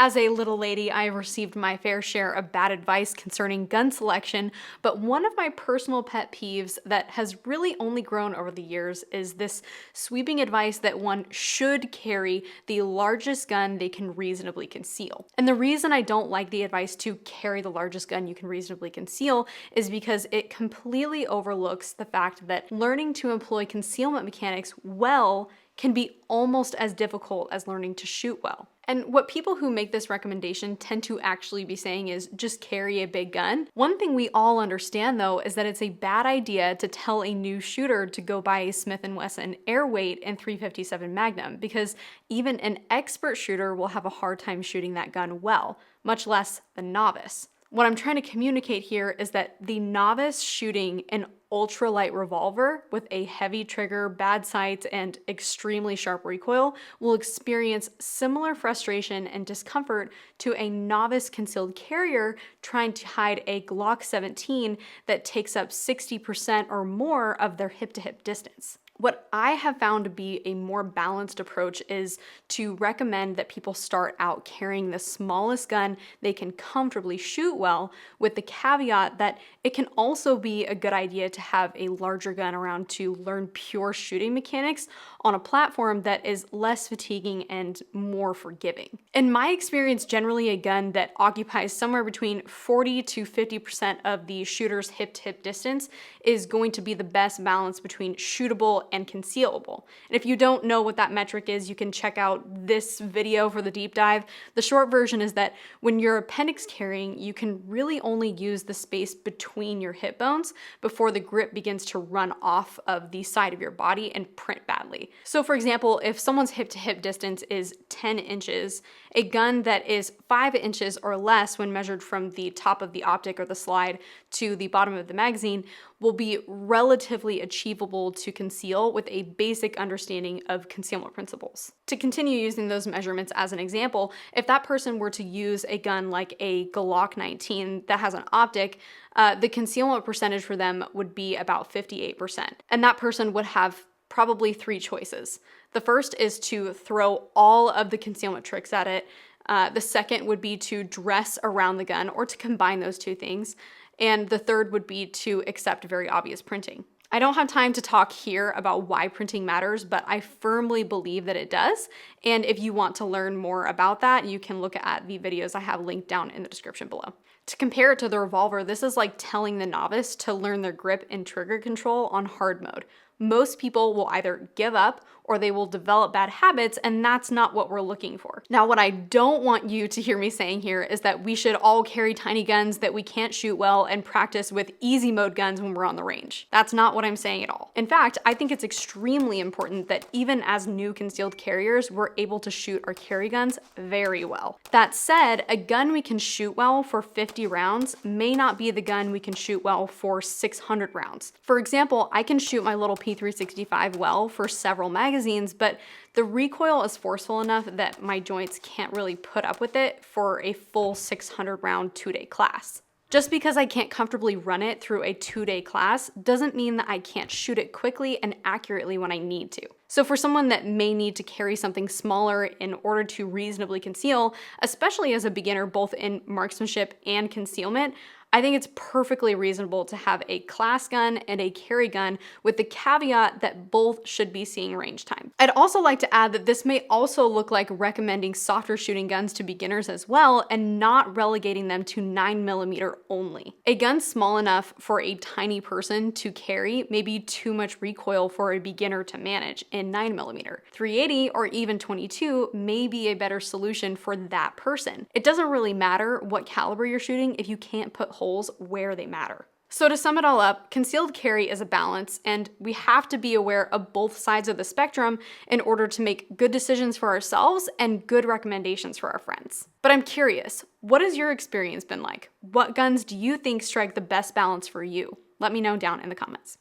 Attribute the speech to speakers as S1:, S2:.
S1: As a little lady, I have received my fair share of bad advice concerning gun selection, but one of my personal pet peeves that has really only grown over the years is this sweeping advice that one should carry the largest gun they can reasonably conceal. And the reason I don't like the advice to carry the largest gun you can reasonably conceal is because it completely overlooks the fact that learning to employ concealment mechanics well can be almost as difficult as learning to shoot well. And what people who make this recommendation tend to actually be saying is just carry a big gun. One thing we all understand though is that it's a bad idea to tell a new shooter to go buy a Smith & Wesson Airweight and .357 Magnum, because even an expert shooter will have a hard time shooting that gun well, much less the novice. What I'm trying to communicate here is that the novice shooting an ultralight revolver with a heavy trigger, bad sights, and extremely sharp recoil will experience similar frustration and discomfort to a novice concealed carrier trying to hide a Glock 17 that takes up 60% or more of their hip-to-hip distance. What I have found to be a more balanced approach is to recommend that people start out carrying the smallest gun they can comfortably shoot well, with the caveat that it can also be a good idea to have a larger gun around to learn pure shooting mechanics on a platform that is less fatiguing and more forgiving. In my experience, generally a gun that occupies somewhere between 40 to 50% of the shooter's hip-to-hip distance is going to be the best balance between shootable and concealable. And if you don't know what that metric is, you can check out this video for the deep dive. The short version is that when you're appendix carrying, you can really only use the space between your hip bones before the grip begins to run off of the side of your body and print badly. So for example, if someone's hip-to-hip distance is 10 inches, a gun that is 5 inches or less when measured from the top of the optic or the slide to the bottom of the magazine will be relatively achievable to conceal with a basic understanding of concealment principles. To continue using those measurements as an example, if that person were to use a gun like a Glock 19 that has an optic, the concealment percentage for them would be about 58%. And that person would have probably 3 choices. The first is to throw all of the concealment tricks at it. The second would be to dress around the gun or to combine those two things. And the third would be to accept very obvious printing. I don't have time to talk here about why printing matters, but I firmly believe that it does. And if you want to learn more about that, you can look at the videos I have linked down in the description below. To compare it to the revolver, this is like telling the novice to learn their grip and trigger control on hard mode. Most people will either give up or they will develop bad habits, and that's not what we're looking for. Now, what I don't want you to hear me saying here is that we should all carry tiny guns that we can't shoot well and practice with easy mode guns when we're on the range. That's not what I'm saying at all. In fact, I think it's extremely important that even as new concealed carriers, we're able to shoot our carry guns very well. That said, a gun we can shoot well for 50 rounds may not be the gun we can shoot well for 600 rounds. For example, I can shoot my little P365 well for several magazines, but the recoil is forceful enough that my joints can't really put up with it for a full 600 round 2-day class. Just because I can't comfortably run it through a 2-day class doesn't mean that I can't shoot it quickly and accurately when I need to. So for someone that may need to carry something smaller in order to reasonably conceal, especially as a beginner both in marksmanship and concealment, I think it's perfectly reasonable to have a class gun and a carry gun, with the caveat that both should be seeing range time. I'd also like to add that this may also look like recommending softer shooting guns to beginners as well, and not relegating them to 9mm only. A gun small enough for a tiny person to carry may be too much recoil for a beginner to manage in 9mm. 380 or even 22 may be a better solution for that person. It doesn't really matter what caliber you're shooting if you can't put holes where they matter. So to sum it all up, concealed carry is a balance, and we have to be aware of both sides of the spectrum in order to make good decisions for ourselves and good recommendations for our friends. But I'm curious, what has your experience been like? What guns do you think strike the best balance for you? Let me know down in the comments.